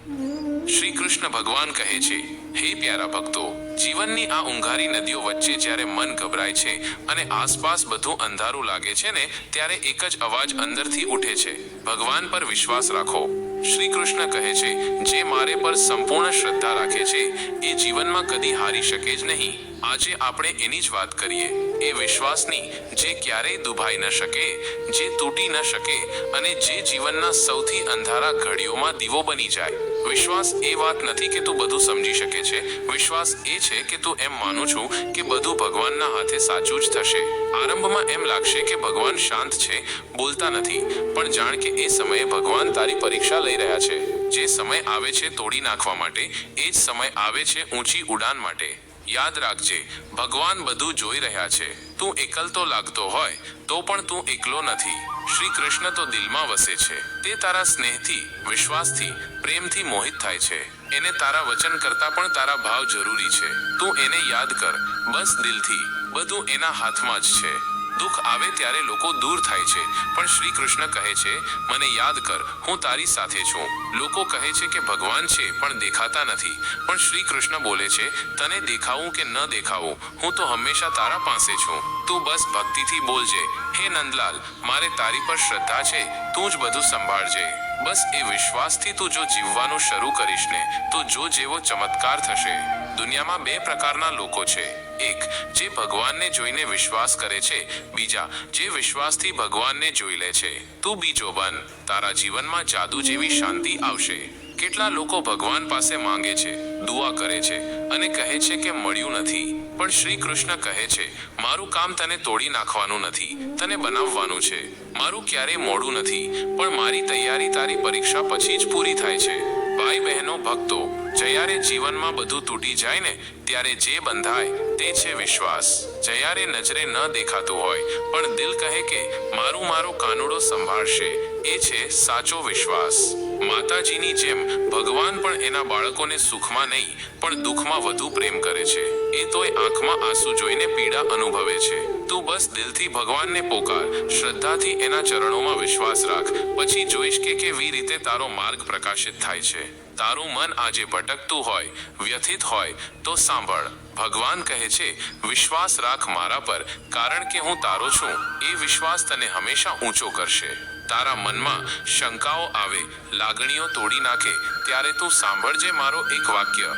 શ્રી કૃષ્ણ ભગવાન કહે છે, હે પ્યારા ભક્તો, જીવનની આ ઊંઘારી નદીઓ વચ્ચે જ્યારે મન ગભરાય છે અને આસપાસ બધું અંધારું લાગે છે ને, ત્યારે એક જ અવાજ અંદરથી ઉઠે છે, ભગવાન પર વિશ્વાસ રાખો. શ્રી કૃષ્ણ કહે છે, જે મારે પર સંપૂર્ણ શ્રદ્ધા રાખે છે એ જીવનમાં કદી હારી શકે જ નહીં. આજે આપણે એની જ વાત કરીએ, એ વિશ્વાસની જે ક્યારેય દુભાઈ ન શકે, જે તૂટી ન શકે અને જે જીવનના સૌથી અંધારા ઘડીઓમાં દીવો બની જાય. વિશ્વાસ એ વાત નથી કે તું બધું સમજી શકે છે, વિશ્વાસ એ છે કે તું એમ માનું છું કે બધું ભગવાનના હાથે સાચું જ થશે. આરંભમાં એમ લાગશે કે ભગવાન શાંત છે, બોલતા નથી, પણ જાણ કે એ સમયે ભગવાન તારી પરીક્ષા લઈ રહ્યા છે. જે સમય આવે છે તોડી નાખવા માટે, એ જ સમય આવે છે ઊંચી ઉડાન માટે. યાદ રાખજે, ભગવાન બધું જોઈ રહ્યા છે. તું એકલતો લાગતો હોય તો પણ તું એકલો નથી. શ્રી કૃષ્ણ તો દિલમાં વસે છે. તે તારા સ્નેહથી, વિશ્વાસથી, પ્રેમથી મોહિત થાય છે. એને તારા વચન કરતાં પણ તારા ભાવ જરૂરી છે. તું એને યાદ કર, બસ દિલથી. બધું એના હાથમાં જ છે. દુઃખ આવે ત્યારે લોકો દૂર થાય છે, પણ શ્રી કૃષ્ણ કહે છે, મને યાદ કર, હું તારી સાથે છું. લોકો કહે છે કે ભગવાન છે પણ દેખાતા નથી, પણ શ્રી કૃષ્ણ બોલે છે, તને દેખાવું કે ન દેખાવું, હું તો હંમેશા તારા પાસે છું. તું બસ ભક્તિથી બોલજે, હે નંદલાલ, મારે તારી પર શ્રદ્ધા છે, તું જ બધું સંભાળજે. બસ એ વિશ્વાસથી તું જો જીવવાનું શરૂ કરીશ ને, તો જો જેવો ચમત્કાર થશે. દુનિયામાં બે પ્રકારના લોકો છે, એક જે ભગવાનને જોઈને વિશ્વાસ કરે છે, બીજા જે વિશ્વાસથી ભગવાનને જોઈ લે છે. તું બીજો બન, તારા જીવનમાં જાદુ જેવી શાંતિ આવશે. કેટલા લોકો ભગવાન પાસે માંગે છે, દુઆ કરે છે અને કહે છે કે મળ્યું નથી, પણ શ્રી કૃષ્ણ કહે છે, મારું કામ તને તોડી નાખવાનું નથી, તને બનાવવાનું છે. મારું ક્યારેય મોડું નથી, પણ મારી તૈયારી તારી પરીક્ષા પછી જ પૂરી થાય છે. ભાઈ બહેનો, ભક્તો, જ્યારે જીવનમાં બધું તૂટી જાય ને, ત્યારે જે બંધાય તે છે વિશ્વાસ. જ્યારે નજરે ન દેખાતું હોય પણ દિલ કહે કે મારો કાનુડો સંભાળશે, એ છે સાચો વિશ્વાસ. માતાજીની જેમ ભગવાન પણ એના બાળકોને સુખમાં નહીં પણ દુઃખમાં વધુ પ્રેમ કરે છે. એ તોય આંખમાં આંસુ જોઈને પીડા અનુભવે છે. તું બસ દિલથી ભગવાનને પોકાર, શ્રદ્ધાથી એના ચરણોમાં વિશ્વાસ રાખ, પછી જોઈશ કે કેવી રીતે તારો માર્ગ પ્રકાશિત થાય છે. તારું મન આજે ભટકતું હોય, વ્યથિત હોય તો સાંભળ, ભગવાન કહે છે, વિશ્વાસ રાખ મારા પર, કારણ કે હું તારો છું. એ વિશ્વાસ તને હંમેશા ઊંચો કરશે. તારા મનમાં શંકાઓ આવે, લાગણીઓ તોડી નાખે, ત્યારે તું સાંભળજે મારો એક વાક્ય.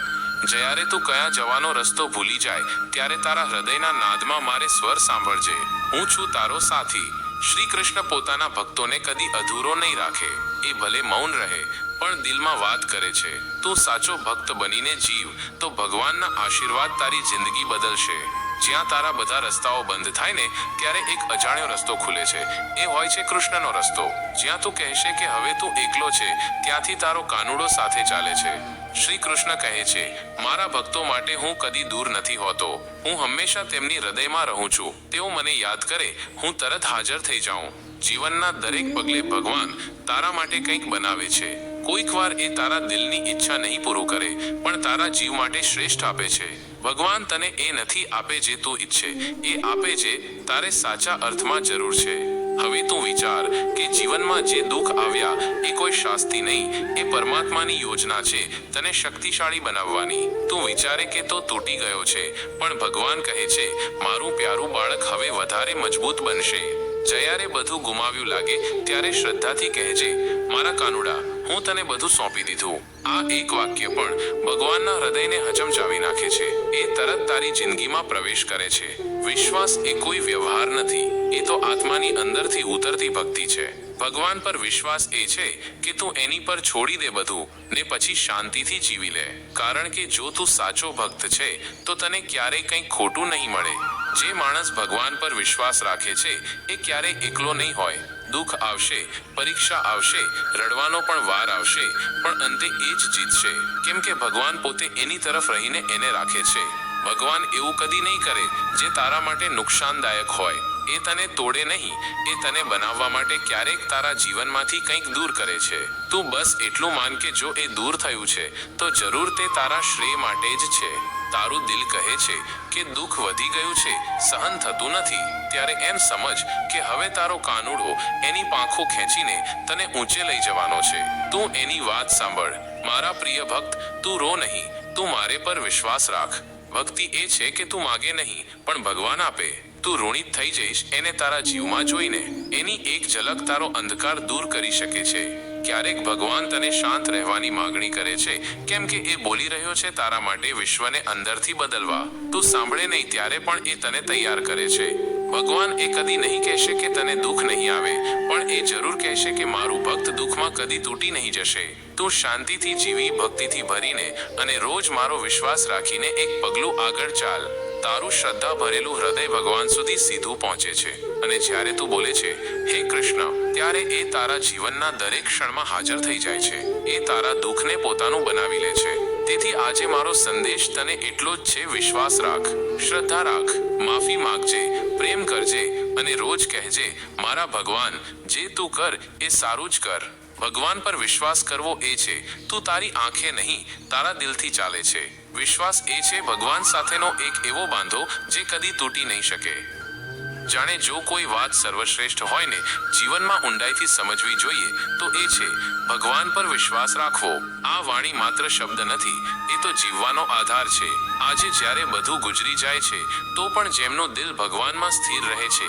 જ્યારે તું કયા જવાનો રસ્તો ભૂલી જાય, ત્યારે તારા હૃદયના નાદમાં મારે સ્વર સાંભળજે, હું છું તારો સાથી. શ્રી કૃષ્ણ પોતાના ભક્તોને કદી અધૂરો નહીં રાખે. એ ભલે મૌન રહે પણ દિલમાં વાત કરે છે. તું સાચો ભક્ત બનીને જીવ, તો ભગવાનના આશીર્વાદ તારી જિંદગી બદલશે. જ્યાં તારા બધા રસ્તાઓ બંધ થાય ને, ત્યારે એક અજાણ્યો રસ્તો ખુલે છે. એ હોય છે કૃષ્ણનો રસ્તો. જ્યાં તું કહેશે કે હવે તું એકલો છે, ત્યાંથી તારો કાનુડો સાથે ચાલે છે. શ્રી કૃષ્ણ કહે છે, મારા ભક્તો માટે હું કદી દૂર નથી હોતો. હું હંમેશા તેમની હૃદયમાં રહું છું. તેઓ મને યાદ કરે, હું તરત હાજર થઈ જાઉં. જીવનના દરેક પગલે ભગવાન તારા માટે કંઈક બનાવે છે. કોઈક વાર એ તારા દિલની ઈચ્છા નહીં પૂરું કરે, પણ તારા જીવ માટે શ્રેષ્ઠ આપે છે. ભગવાન તને એ નથી આપે જે તું ઈચ્છે, એ આપે જે તારે સાચા અર્થમાં જરૂર છે. હવે તું વિચાર કે જીવનમાં જે દુઃખ આવ્યા એ કોઈ શાસ્તિ નહીં, એ પરમાત્માની યોજના છે તને શક્તિશાળી બનાવવાની. તું વિચારે કે તો તૂટી ગયો છે, પણ ભગવાન કહે છે, મારું પ્યારું બાળક હવે વધારે મજબૂત બનશે. જ્યારે બધું ગુમાવ્યું લાગે ત્યારે શ્રદ્ધાથી કહેજે, મારા કાનુડા, હું તને બધું સોંપી દીધું. આ એક વાક્ય પણ ભગવાનના હૃદયને હચમચાવી નાખે છે. એ તરત તારી જિંદગીમાં પ્રવેશ કરે છે. વિશ્વાસ એ કોઈ વ્યવહાર નથી, એ તો આત્માની અંદરથી ઉતરતી ભક્તિ છે. ભગવાન પર વિશ્વાસ એ છે કે તું એની પર છોડી દે બધું ને પછી શાંતિથી જીવી લે. કારણ કે જો તું સાચો ભક્ત છે તો તને ક્યારેય કંઈ ખોટું નહીં મળે. જે માણસ ભગવાન પર વિશ્વાસ રાખે છે એ ક્યારેય એકલો નહીં હોય. દુઃખ આવશે, પરીક્ષા આવશે, રડવાનો પણ વાર આવશે, પણ અંતે એ જ જીતશે, કેમ કે ભગવાન પોતે એની તરફ રહીને એને રાખે છે. ભગવાન એવું કદી નહીં કરે જે તારા માટે નુકસાનદાયક હોય. એ તને તોડે નહીં, એ તને બનાવવા માટે ક્યારેક તારા જીવનમાંથી કંઈક દૂર કરે છે. તું બસ એટલું માન કે જો એ દૂર થયું છે તો જરૂર તે તારા શ્રેય માટે જ છે. તારું દિલ કહે છે કે દુઃખ વધી ગયું છે, સહન થતું નથી, ત્યારે એમ સમજ કે હવે તારો કાનુડો એની પાંખો ખેંચીને તને ઊંચે લઈ જવાનો છે. તું એની વાત સાંભળ. મારા પ્રિય ભક્ત, તું રો નહીં, તું મારે પર વિશ્વાસ રાખ. ભક્તિ એ છે કે તું માગે નહીં પણ ભગવાન આપે. તું ઋણિત થઈ જઈશ એને તારા જીવમાં જોઈને. એની એક ઝલક તારો અંધકાર દૂર કરી શકે છે. ક્યારેક ભગવાન તને શાંત રહેવાની માગણી કરે છે, કેમ કે એ બોલી રહ્યો છે તારા માટે વિશ્વને અંદરથી બદલવા. તું સાંભળે નહીં ત્યારે પણ એ તને તૈયાર કરે છે. ભગવાન એ કદી નહીં કહેશે કે તને દુઃખ નહીં આવે, પણ એ જરૂર કહેશે કે મારું ભક્ત દુઃખમાં કદી તૂટી નહીં જશે. તું શાંતિથી જીવી, ભક્તિથી ભરીને અને રોજ મારો વિશ્વાસ રાખીને એક પગલું આગળ ચાલ. તારું શ્રદ્ધા ભરેલું હૃદય ભગવાન સુધી સીધું પહોંચે છે. અને જ્યારે તું બોલે છે હે કૃષ્ણ, ત્યારે એ તારા જીવનના દરેક ક્ષણમાં હાજર થઈ જાય છે. એ તારા દુઃખને પોતાનું બનાવી લે છે. તેથી આજે મારો સંદેશ તને એટલો જ છે, વિશ્વાસ રાખ, શ્રદ્ધા રાખ, માફી માંગજે, પ્રેમ કરજે અને રોજ કહેજે મારા ભગવાન, જે તું કર એ સારું જ કર. ભગવાન પર વિશ્વાસ કરવો એ છે તું તારી આંખે નહીં તારા દિલથી ચાલે છે. વિશ્વાસ એ છે ભગવાન સાથેનો એક એવો બાંધો જે કદી તૂટી નહીં શકે. જાણે જો કોઈ વાત સર્વશ્રેષ્ઠ હોય ને જીવનમાં ઊંડાઈથી સમજવી જોઈએ તો એ છે ભગવાન પર વિશ્વાસ રાખવો. આ વાણી માત્ર શબ્દ નથી, એ તો જીવવાનો આધાર છે. આજે જ્યારે બધું ગુજરી જાય છે તો પણ જેમનું દિલ ભગવાનમાં સ્થિર રહે છે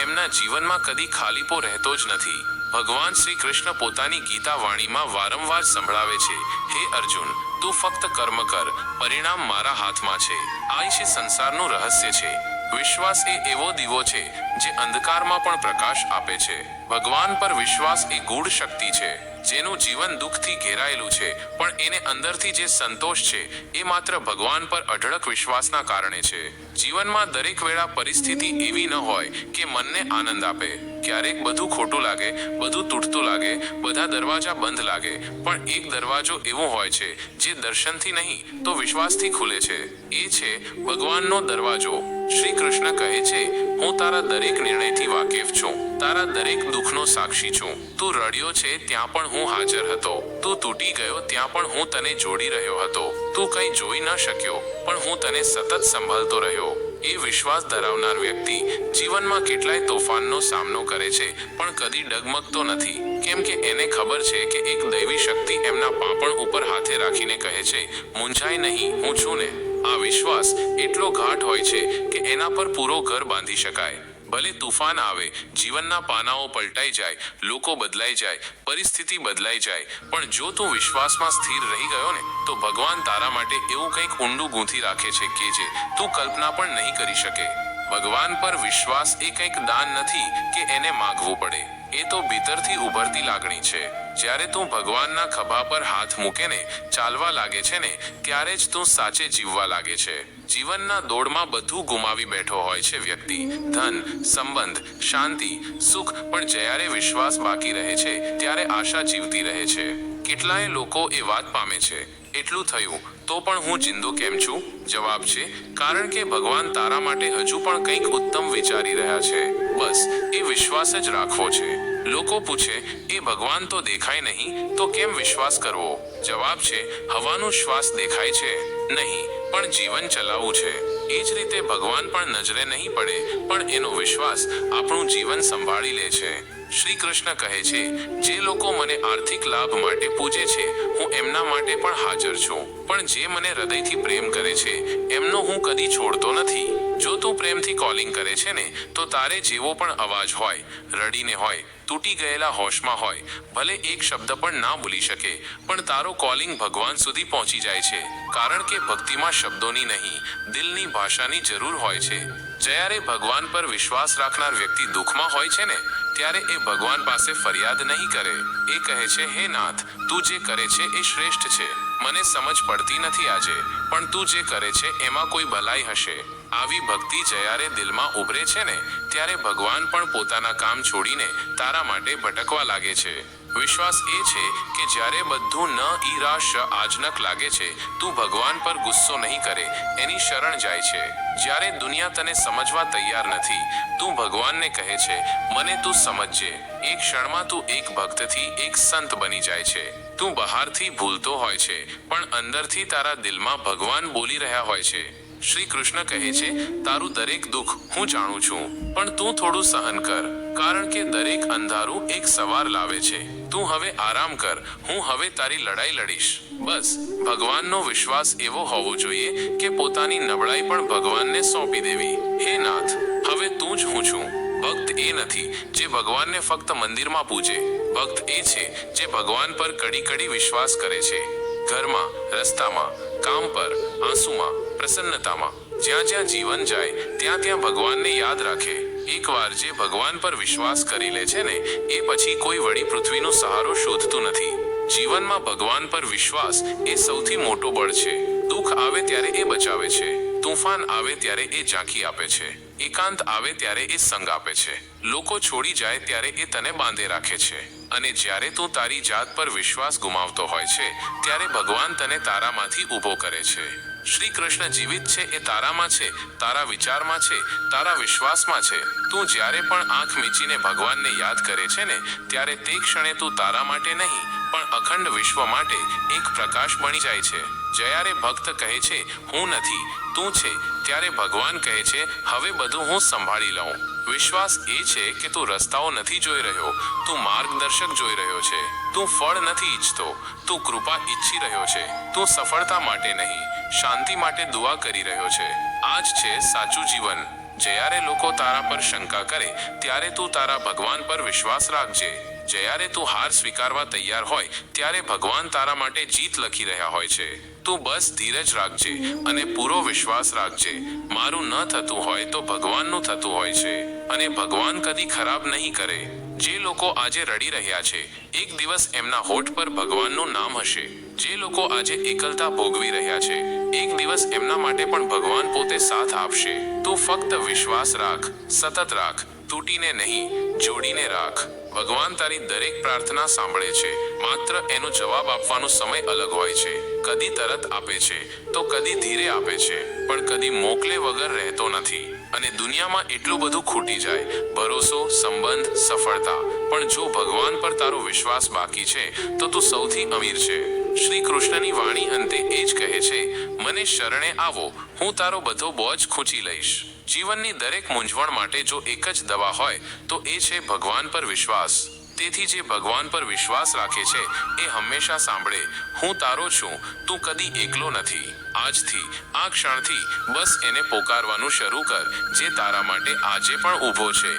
એમના જીવનમાં કદી ખાલીપો રહેતો જ નથી. ભગવાન શ્રી કૃષ્ણ પોતાની ગીતા વાણીમાં વારંવાર સંભળાવે છે, હે અર્જુન, તું ફક્ત કર્મ કર, પરિણામ મારા હાથમાં છે. આ છે સંસારનું રહસ્ય છે. વિશ્વાસ એ એવો દીવો છે જે અંધકારમાં પણ પ્રકાશ આપે છે. ભગવાન પર વિશ્વાસ એ ગૂઢ શક્તિ છે જેનું જીવન દુઃખથી ઘેરાયેલું છે, પણ એને અંદરથી જે સંતોષ છે એ માત્ર ભગવાન પર અઢળક વિશ્વાસના કારણે છે. જીવનમાં દરેક વેળા પરિસ્થિતિ એવી ન હોય કે મનને આનંદ આપે. ક્યારેક બધું ખોટું લાગે, બધું તૂટતું લાગે, બધા દરવાજા બંધ લાગે, પણ એક દરવાજો એવો હોય છે જે દર્શનથી નહીં તો વિશ્વાસથી ખુલે છે. એ છે ભગવાનનો દરવાજો. શ્રી કૃષ્ણ કહે છે, હું તારા દરેક નિર્ણયથી વાકેફ છું, તારા દરેક દુઃખનો સાક્ષી છું. તું રડ્યો છે ત્યાં પણ હું હાજર હતો, તું તૂટી ગયો ત્યાં પણ હું તને જોડી રહ્યો હતો, તું કંઈ જોઈ ન શક્યો પણ હું તને સતત સંભાળતો રહ્યો. એ વિશ્વાસ ધરાવનાર વ્યક્તિ જીવનમાં કેટલાય તોફાનનો સામનો કરે છે પણ કદી ડગમગતો નથી, કેમ કે એને ખબર છે કે એક દૈવી શક્તિ એમના પાંપણ ઉપર હાથે રાખીને કહે છે, મૂંઝાય નહીં, હું છું ને. આ વિશ્વાસ એટલો ગાઢ હોય છે કે એના પર પૂરો ઘર બાંધી શકાય. ભલે તુફાન આવે, જીવનના પાનાઓ પલટાઈ જાય, લોકો બદલાઈ જાય, પરિસ્થિતિ બદલાઈ જાય, પણ જો તું વિશ્વાસમાં સ્થિર રહી ગયો ને તો ભગવાન તારા માટે એવું કંઈક ઊંડું ગૂંથી રાખે છે કે જે તું કલ્પના પણ નહીં કરી શકે. ભગવાન પર વિશ્વાસ એ કંઈક દાન નથી કે એને માગવું પડે, એ તો ભીતરથી ઉભરતી લાગણી છે. જ્યારે તું ભગવાનના ખભા પર હાથ મૂકે ને ચાલવા લાગે છે ને ત્યારે જ તું સાચે જીવવા લાગે છે. જીવનના દોડમાં બધું ગુમાવી બેઠો હોય છે વ્યક્તિ, ધન, સંબંધ, શાંતિ, સુખ, પણ જ્યારે વિશ્વાસ બાકી રહે છે ત્યારે આશા જીવતી રહે છે. કેટલાય લોકો એ વાત પામે છે, એટલું થયું તો પણ હું જિંદો કેમ છું? જવાબ છે, કારણ કે ભગવાન તારા માટે હજુ પણ કંઈક ઉત્તમ વિચારી રહ્યા છે. બસ એ વિશ્વાસ જ રાખવો છે. લોકો પૂછે, એ ભગવાન તો દેખાય નહીં તો કેમ વિશ્વાસ કરવો? જવાબ છે, હવાનો શ્વાસ દેખાય છે નહીં, પણ જીવન ચલાવવું છે. એ જ રીતે ભગવાન પણ નજરે નહીં પડે પણ એનો વિશ્વાસ આપણું જીવન સંભાળી લે છે. શ્રી કૃષ્ણ કહે છે, જે લોકો મને આર્થિક લાભ માટે પૂજે છે હું એમના માટે પણ હાજર છું, પણ જે મને હૃદયથી પ્રેમ કરે છે એમનો હું કદી છોડતો નથી. જો તું પ્રેમથી કોલિંગ કરે છે ને તો તારે જેવો પણ અવાજ હોય, રડીને હોય, તૂટી ગયેલા હોશમાં હોય, ભલે એક શબ્દ પણ ના ભૂલી શકે પણ તારો કોલિંગ ભગવાન સુધી પહોંચી જાય છે. કારણ કે ભક્તિમાં શબ્દોની નહીં દિલની ભાષાની જરૂર હોય છે. જ્યારે ભગવાન પર વિશ્વાસ રાખનાર વ્યક્તિ દુઃખમાં હોય છે ને ત્યારે એ ભગવાન પાસે ફરિયાદ નહીં કરે, એ કહે છે, હે નાથ, તું જે કરે છે એ શ્રેષ્ઠ છે. મને સમજ પડતી નથી આજે, પણ તું જે કરે છે એમાં કોઈ ભલાઈ હશે. આવી ભક્તિ જ્યારે દિલમાં ઉભરે છે ને ત્યારે ભગવાન પણ પોતાના કામ છોડીને તારા માટે ભટકવા લાગે છે. વિશ્વાસ એ છે કે જ્યારે બધું ન ઈરાશ આજનક લાગે છે તું ભગવાન પર ગુસ્સો નહીં કરે, એની શરણ જાય છે. જ્યારે દુનિયા તને સમજવા તૈયાર નથી તું ભગવાનને કહે છે, મને તું સમજજે. એક ક્ષણમાં તું એક ભક્તથી એક સંત બની જાય છે. તું બહારથી ભૂલતો હોય છે પણ અંદરથી તારા દિલમાં ભગવાન બોલી રહ્યા હોય છે. શ્રી કૃષ્ણ કહે છે, તારું દરેક દુઃખ હું જાણું છું, પણ તું થોડું સહન કર, કારણ કે દરેક અંધારું એક સવાર લાવે છે. તું હવે આરામ કર, હું હવે તારી લડાઈ લડીશ. બસ ભગવાનનો વિશ્વાસ એવો હોવો જોઈએ કે પોતાની નબળાઈ પણ ભગવાનને સોંપી દેવી. હે નાથ, હવે તું જ હું છું. ભક્ત એ નથી જે ભગવાનને ફક્ત મંદિરમાં પૂજે. ભક્ત એ છે જે ભગવાન પર કડી કડી વિશ્વાસ કરે છે. ઘરમાં, રસ્તામાં, કામ પર, આંસુમાં, પ્રસન્નતામાં, જ્યાં જ્યાં જીવન જાય ત્યાં ત્યાં ભગવાનને યાદ રાખે. એકવાર જે ભગવાન પર વિશ્વાસ કરી લે છે ને, એ પછી કોઈ વળી પૃથ્વીનો સહારો શોધતું નથી. જીવનમાં ભગવાન પર વિશ્વાસ એ સૌથી મોટો બળ છે. દુઃખ આવે ત્યારે એ બચાવે છે, તુફાન આવે ત્યારે એ ઝાંખી આપે છે, એકાંત આવે ત્યારે એ સંગ આપે છે, લોકો છોડી જાય ત્યારે એ તને બાંધે રાખે છે. અને જ્યારે તું તારી જાત પર વિશ્વાસ ગુમાવતો હોય છે ત્યારે ભગવાન તને તારામાંથી ઊભો કરે છે. શ્રી કૃષ્ણ જીવિત છે એ તારામાં છે, તારા વિચારમાં છે, તારા વિશ્વાસમાં છે. તું જ્યારે પણ આંખ મીચીને ભગવાનને યાદ કરે છે ને, ત્યારે તે ક્ષણે તું તારા માટે નહીં પણ અખંડ વિશ્વ માટે એક પ્રકાશ બની જાય છે. જ્યારે ભક્ત કહે છે હું નથી, તું છે, ત્યારે ભગવાન કહે છે હવે બધું હું સંભાળી લઉં. વિશ્વાસ એ છે કે તું રસ્તાઓ નથી જોઈ રહ્યો, તું માર્ગદર્શક જોઈ રહ્યો છે. તું ફળ નથી ઈચ્છતો, તું કૃપા ઈચ્છી રહ્યો છે. તું સફળતા માટે નહીં, શાંતિ માટે દુઆ કરી રહ્યો છે. આ જ છે સાચું જીવન. જ્યારે લોકો તારા પર શંકા કરે ત્યારે તું તારા ભગવાન પર વિશ્વાસ રાખજે. જ્યારે તું હાર સ્વીકારવા તૈયાર હોય ત્યારે ભગવાન તારા માટે જીત લખી રહ્યા હોય છે. તું બસ ધીરજ રાખજે અને પૂરો વિશ્વાસ રાખજે. મારું ન થતું હોય તો ભગવાનનું થતું હોય છે, અને ભગવાન કદી ખરાબ નહીં કરે. જે લોકો આજે રડી રહ્યા છે, એક દિવસ એમના હોઠ પર ભગવાનનું નામ હશે. જે લોકો આજે એકલતા ભોગવી રહ્યા છે, એક દિવસ એમના માટે પણ ભગવાન પોતે સાથ આપશે. તું ફક્ત વિશ્વાસ રાખ, સતત રાખ, તૂટીને નહીં, જોડીને રાખ. ભગવાન તારી દરેક પ્રાર્થના સાંભળે છે, માત્ર એનો જવાબ આપવાનો સમય અલગ હોય છે. કદી તરત આપે છે તો કદી ધીરે આપે છે, પણ કદી મોકલે વગર રહેતો નથી. અને દુનિયામાં એટલું બધું ખૂટી જાય, ભરોસો, સંબંધ, સફળતા, પણ જો ભગવાન પર તારો વિશ્વાસ બાકી છે તો તું સૌથી અમીર છે. શ્રી કૃષ્ણની વાણી અંતે એ જ કહે છે, મને શરણે આવો, હું તારો બધો બોજ ખૂંચી લઈશ. જીવનની દરેક મૂંઝવણ માટે જો એક જ દવા હોય તો એ છે ભગવાન પર વિશ્વાસ. તેથી જે ભગવાન પર વિશ્વાસ રાખે છે એ હંમેશા સાંભળે, હું તારો છું, તું કદી એકલો નથી. આજથી, આ ક્ષણથી બસ એને પોકારવાનું શરૂ કર, જે તારા માટે આજે પણ ઊભો છે.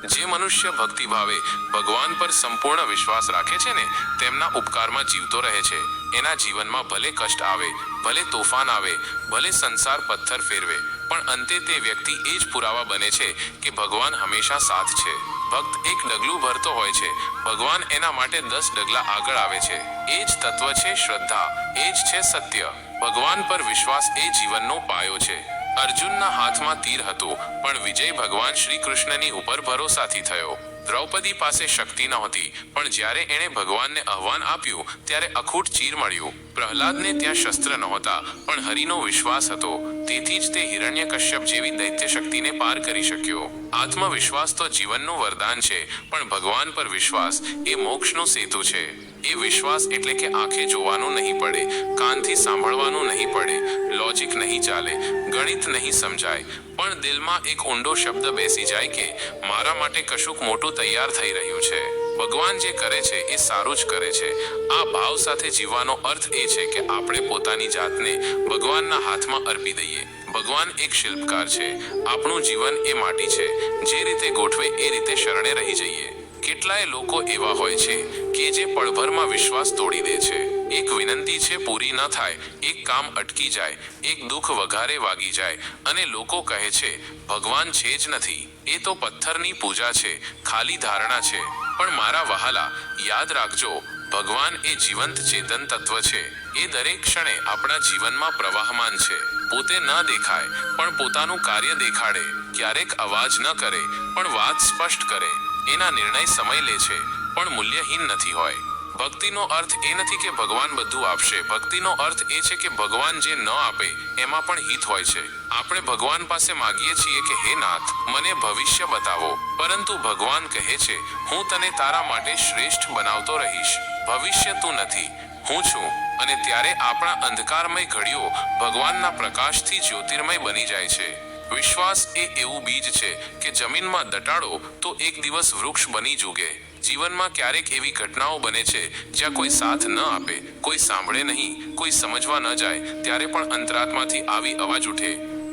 જે મનુષ્ય ભક્તિભાવે ભગવાન પર સંપૂર્ણ વિશ્વાસ રાખે છે ને, તેમના ઉપકારમાં જીવતો રહે છે. એના જીવનમાં ભલે કષ્ટ આવે, ભલે તોફાન આવે, ભલે સંસાર પથ્થર ફેરવે, પણ અંતે તે વ્યક્તિ એ જ પુરાવા બને છે કે ભગવાન હંમેશા સાથ છે. ભક્ત એક ડગલું ભરતો હોય છે, ભગવાન એના માટે 10 ડગલા આગળ આવે છે. એ જ તત્વ છે શ્રદ્ધા, એ જ છે સત્ય. ભગવાન પર વિશ્વાસ એ જીવનનો પાયો છે. અર્જુનના હાથમાં તીર હતું, પણ વિજય ભગવાન શ્રી કૃષ્ણની ઉપર ભરોસાથી થયો. દ્રૌપદી પાસે શક્તિ નહોતી, પણ જ્યારે એણે ભગવાનને આહ્વાન આપ્યું ત્યારે અખૂટ ચીર મળ્યું. પ્રહલાદને ત્યાં શસ્ત્ર નહોતા, પણ હરિનો વિશ્વાસ હતો. તેથી જ તે હિરણ્યકશ્યપ જેવી દૈત્ય શક્તિને પાર કરી શક્યો. આત્મવિશ્વાસ તો જીવનનું વરદાન છે, પણ ભગવાન પર વિશ્વાસ એ મોક્ષનો સેતુ છે. એ વિશ્વાસ એટલે કે આંખે જોવાનું નહીં પડે, કાનથી સાંભળવાનું નહીં પડે, લોજિક નહીં ચાલે, ગણિત નહીં સમજાય, પણ દિલમાં એક ઊંડો શબ્દ બેસી જાય કે મારા માટે કશુંક મોટું તૈયાર થઈ રહ્યું છે. ભગવાન જે કરે છે એ સારું જ કરે છે. આ ભાવ સાથે જીવવાનો અર્થ એ છે કે આપણે પોતાની જાતને ભગવાનના હાથમાં અર્પી દઈએ. ભગવાન એક શિલ્પકાર છે, આપણું જીવન એ માટી છે, જે રીતે ગોઠવે એ રીતે શરણે રહી જઈએ. કેટલાય લોકો એવા હોય છે કે જે પળભરમાં વિશ્વાસ તોડી દે છે. એક વિનંતી છે પૂરી ન થાય, એક કામ અટકી જાય, એક દુઃખ વઘારે વાગી જાય, અને લોકો કહે છે ભગવાન છે જ નથી, એ તો પથ્થરની પૂજા છે, ખાલી ધારણા છે. પણ મારા વહાલા, યાદ રાખજો, ભગવાન એ જીવંત ચેતન તત્વ છે. એ દરેક ક્ષણે આપણા જીવનમાં પ્રવાહમાન છે. પોતે ન દેખાય પણ પોતાનું કાર્ય દેખાડે. ક્યારેક અવાજ ન કરે પણ વાત સ્પષ્ટ કરે. એના નિર્ણય સમય લે છે પણ મૂલ્યહીન નથી હોય. ભક્તિનો અર્થ એ નથી કે ભગવાન બધું આપશે. ભક્તિનો અર્થ એ છે કે ભગવાન જે ન આપે એમાં પણ હિત હોય છે. આપણે ભગવાન પાસે માગીએ છીએ કે હે નાથ, મને ભવિષ્ય બતાવો, પરંતુ ભગવાન કહે છે હું તને તારા માટે શ્રેષ્ઠ બનાવતો રહીશ. ભવિષ્ય તું નથી, હું છું. અને ત્યારે આપણા અંધકારમય ઘડીઓ ભગવાનના પ્રકાશથી જ્યોતિર્મય બની જાય છે. વિશ્વાસ એ એવું બીજ છે કે જમીનમાં દટાડો તો એક દિવસ વૃક્ષ બની જુગે. જીવનમાં ક્યારેક એવી ઘટનાઓ બને છે જ્યાં કોઈ સાથ ન આપે, કોઈ સાંભળે નહીં, કોઈ સમજવા ન જાય, ત્યારે પણ અંતરાત્માથી આવી અવાજ ઉઠે,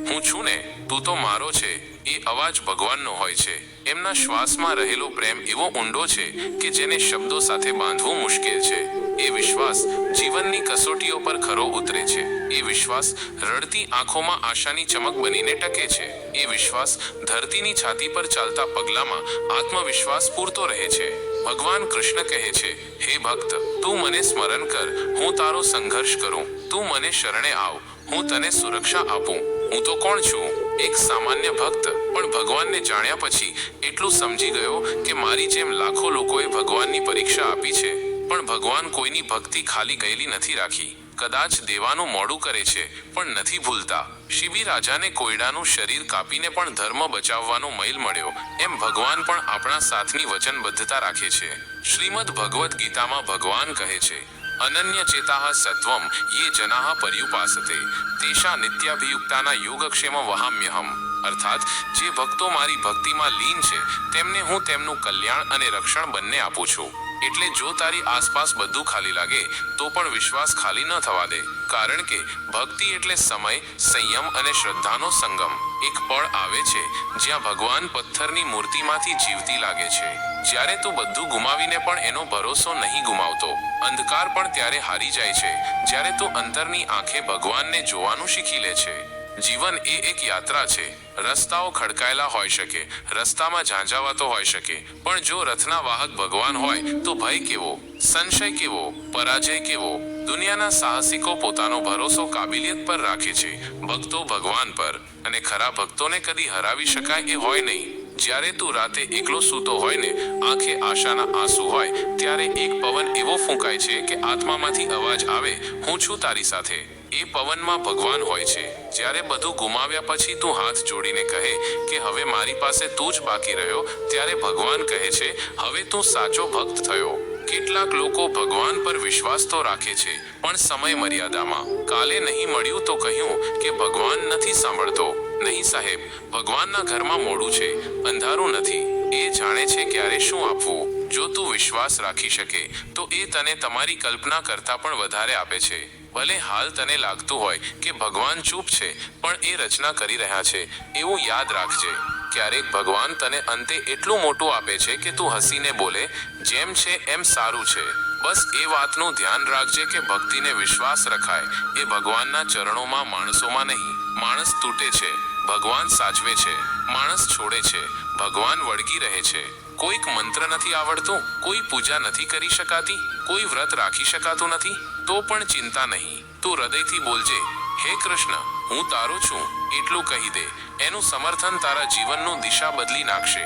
હું છું ને, તું તો મારો છે. એ અવાજ ભગવાનનો હોય છે. એમના શ્વાસમાં રહેલો પ્રેમ એવો ઊંડો છે કે જેને શબ્દો સાથે બાંધવું મુશ્કેલ છે. એ વિશ્વાસ જીવનની કસોટીઓ પર ખરો ઉતરે છે. એ વિશ્વાસ રડતી આંખોમાં આશાની ચમક બનીને ટકે છે. એ વિશ્વાસ ધરતીની છાતી પર ચાલતા પગલામાં આત્મવિશ્વાસ પૂરતો રહે છે. ભગવાન કૃષ્ણ કહે છે, હે ભક્ત, તું મને સ્મરણ કર, હું તારો સંઘર્ષ કરું. તું મને શરણે આવ, હું તને સુરક્ષા આપું. હું તો કોણ છું? એક સામાન્ય ભક્ત, પણ ભગવાનને જાણ્યા પછી એટલું સમજી ગયો કે મારી જેમ લાખો લોકોએ ભગવાનની પરીક્ષા આપી છે, પણ ભગવાન કોઈની ભક્તિ ખાલી ગયેલી નથી રાખી. કદાચ દેવાનું મોડું કરે છે, પણ નથી ભૂલતા. શિબી રાજાને કોયડાનું શરીર કાપીને પણ ધર્મ બચાવવાનો મૈલ મળ્યો, એમ ભગવાન પણ આપણા સાથની વચનબદ્ધતા રાખે છે. શ્રીમદ ભગવદ્ ગીતામાં ભગવાન કહે છે, અનન્ય ચેતાઃ સત્વમ યે જનાઃ પર્યુપાસતે તેષા નિત્યાભિયુક્તાના યોગક્ષેમ વહામ્યહમ. અર્થાત જે ભક્તો મારી ભક્તિમાં લીન છે તેમને હું તેમનું કલ્યાણ અને રક્ષણ બંને આપું છું. એટલે જો તારી આસપાસ બધું ખાલી લાગે તો પણ વિશ્વાસ ખાલી ન થવા દે, કારણ કે ભક્તિ એટલે સમય, સંયમ અને શ્રદ્ધાનો સંગમ. એક પળ આવે છે જ્યાં ભગવાન પથ્થરની મૂર્તિમાંથી જીવતી લાગે છે. જ્યારે તું બધું ગુમાવીને પણ એનો ભરોસો નહીં ગુમાવતો. અંધકાર પણ ત્યારે હારી જાય છે જ્યારે તું અંતરની આંખે ભગવાનને જોવાનું શીખી લે છે. જીવન એ એક યાત્રા છે. રસ્તાઓ ખડકાયેલા હોઈ શકે, રસ્તામાં ઝાંઝાવાતો હોઈ શકે, પણ જો રથના વાહક ભગવાન હોય તો ભય કેવો, સંશય કેવો, પરાજય કેવો. દુનિયાના સાહસિકો પોતાનો ભરોસો કાબિલિયત પર રાખે છે, ભક્તો ભગવાન પર. અને ખરા ભક્તોને કદી હરાવી શકાય એ હોય નહીં. જ્યારે તું રાતે એકલો સૂતો હોય ને, આંખે આશાના આંસુ હોય, ત્યારે એક પવન એવો ફૂંકાય છે કે આત્મામાંથી અવાજ આવે, હું છું તારી સાથે. એ પવનમાં ભગવાન હોય છે. જ્યારે બધું ગુમાવ્યા પછી તું હાથ જોડીને કહે કે હવે મારી પાસે તું જ બાકી રહ્યો, ત્યારે ભગવાન કહે છે, હવે તું સાચો ભક્ત થયો. કેટલાક લોકો ભગવાન પર વિશ્વાસ તો રાખે છે, પણ સમય મર્યાદામાં. કાલે નહીં મળ્યું તો કહ્યું કે ભગવાન નથી સાંભળતો. નહીં સાહેબ, ભગવાનના ઘરમાં મોડું છે, અંધારું નથી. એ જાણે છે ક્યારે શું આપવું. જો તું વિશ્વાસ રાખી શકે તો એ તને તમારી કલ્પના કરતાં પણ વધારે આપે છે. ભલે હાલ તને લાગતું હોય કે ભગવાન ચૂપ છે, પણ એ રચના કરી રહ્યા છે એવું યાદ રાખજે. ક્યારેક ભગવાન તને અંતે એટલું મોટું આપે છે કે તું હસીને બોલે, જેમ છે એમ સારું છે. બસ એ વાતનું ધ્યાન રાખજે કે ભક્તિને વિશ્વાસ રખાય એ ભગવાનના ચરણોમાં, માણસોમાં નહીં. માણસ તૂટે છે, ભગવાન સાચવે છે. માણસ છોડે છે, ભગવાન વળગી રહે છે. કોઈક મંત્ર નથી આવડતું, કોઈ પૂજા નથી કરી શકાતી, કોઈ વ્રત રાખી શકાતું નથી, તો પણ ચિંતા નહીં. તું હૃદયથી બોલજે, હે કૃષ્ણ, હું તારો છું, એટલું કહી દે. એનું સમર્થન તારા જીવનનું દિશા બદલી નાખશે.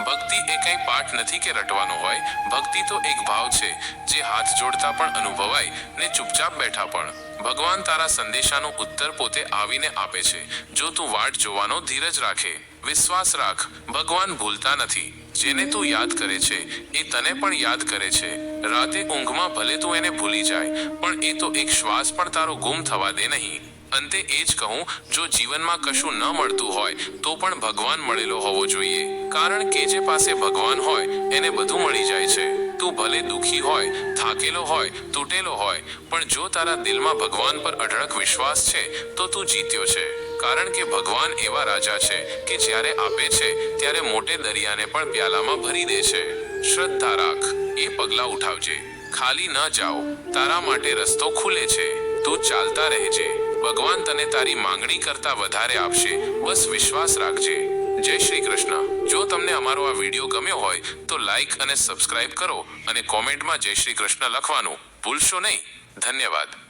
ભક્તિ એ કંઈ પાઠ નથી કે રટવાનો હોય. ભક્તિ તો એક ભાવ છે જે હાથ જોડતા પણ અનુભવાય ને ચૂપચાપ બેઠા પણ. ભગવાન તારા સંદેશાનો ઉત્તર પોતે આવીને આપે છે, જો તું વાટ જોવાનો ધીરજ રાખે. વિશ્વાસ રાખ, ભગવાન ભૂલતા નથી. જેને તું યાદ કરે છે એ તને પણ યાદ કરે છે. રાતે ઊંઘમાં ભલે તું એને ભૂલી જાય, પણ એ તો એક શ્વાસ પણ તારો ગુમ થવા દે નહીં. અંતે એ જ કહું, જો જીવનમાં કશું ન મળતું હોય તો પણ ભગવાન મળેલો હોવો જોઈએ, કારણ કે જે પાસે ભગવાન હોય એને બધું મળી જાય છે. તું ભલે દુઃખી હોય, થાકેલો હોય, તૂટેલો હોય, પણ જો તારા દિલમાં ભગવાન પર અઢળક વિશ્વાસ છે તો તું જીત્યો છે. કારણ કે ભગવાન એવા રાજા છે કે જ્યારે આપે છે ત્યારે મોટે દરિયાને પણ પ્યાલામાં ભરી દે છે. શ્રદ્ધા રાખ, એ પગલાં ઉઠાવજે. ખાલી ન જાઓ, તારા માટે રસ્તો ખુલે છે. તું ચાલતા રહેજે, ભગવાન તને તારી માંગણી કરતાં વધારે આપશે. બસ વિશ્વાસ રાખજે. જય શ્રી કૃષ્ણ. જો તમને અમારો આ વિડીયો ગમ્યો હોય તો લાઈક અને સબસ્ક્રાઇબ કરો અને કોમેન્ટમાં જય શ્રી કૃષ્ણ લખવાનું ભૂલશો નહીં. ધન્યવાદ.